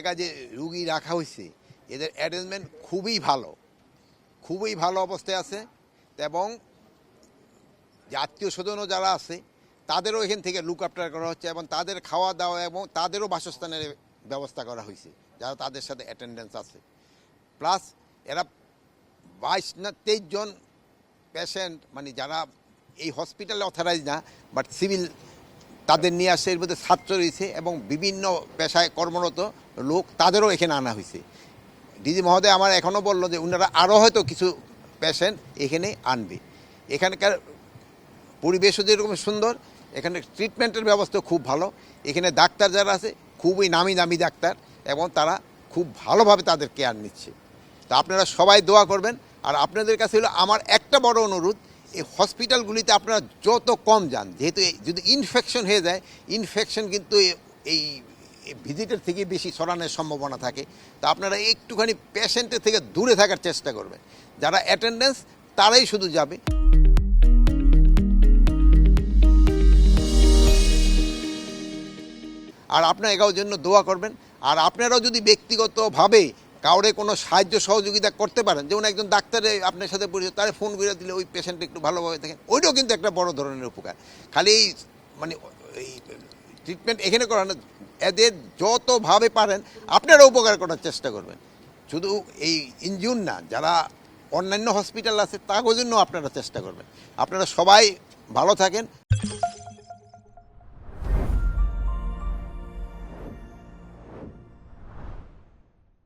জায়গায় যে রুগী রাখা হয়েছে এদের অ্যারেঞ্জমেন্ট খুবই ভালো অবস্থায় আছে এবং যে আত্মীয় স্বজনও যারা আছে তাদেরও এখান থেকে লুক আফটার করা হচ্ছে এবং তাদের খাওয়া দাওয়া এবং তাদেরও বাসস্থানের ব্যবস্থা করা হয়েছে যারা তাদের সাথে অ্যাটেন্ডেন্স আছে। প্লাস এরা 22 না 23 জন পেশেন্ট মানে যারা এই হসপিটালে অথরাইজ না বাট সিভিল তাদের নিয়ে আসে, এর মধ্যে ছাত্র রয়েছে এবং বিভিন্ন পেশায় কর্মরত লোক তাদেরও এখানে আনা হয়েছে। ডিজি মহোদয় আমার এখনও বললো যে ওনারা আরও হয়তো কিছু পেশেন্ট এখানে আনবে। এখানকার পরিবেশও যেরকম সুন্দর, এখানে ট্রিটমেন্টের ব্যবস্থা খুব ভালো। এখানে ডাক্তার যারা আছে খুবই নামি দামি ডাক্তার এবং তারা খুব ভালোভাবে তাদের কেয়ার নিচ্ছে। তো আপনারা সবাই দোয়া করবেন। আর আপনাদের কাছে হলো আমার একটা বড় অনুরোধ, এই হসপিটালগুলিতে আপনারা যত কম যান, যেহেতু যদি ইনফেকশন হয়ে যায়, ইনফেকশন কিন্তু এই ভিজিটের থেকে বেশি ছড়ানোর সম্ভাবনা থাকে। তো আপনারা একটুখানি পেশেন্টের থেকে দূরে থাকার চেষ্টা করবেন। যারা অ্যাটেন্ডেন্স তারাই শুধু যাবে। আর আপনারা এগারোর জন্য দোয়া করবেন। আর আপনারাও যদি ব্যক্তিগতভাবে কাউরে কোনো সাহায্য সহযোগিতা করতে পারেন, যেমন একজন ডাক্তারে আপনার সাথে পরিচিত, তারা ফোন করে দিলে ওই পেশেন্ট একটু ভালোভাবে থাকেন, ওইটাও কিন্তু একটা বড় ধরনের উপকার। খালি এই মানে এই ট্রিটমেন্ট এখানে করানো, এদের যতভাবে পারেন আপনারা উপকার করার চেষ্টা করবেন। শুধু এই ইনজিউর না, যারা অন্যান্য হসপিটাল আছে তার জন্য আপনারা চেষ্টা করবেন। আপনারা সবাই ভালো থাকেন।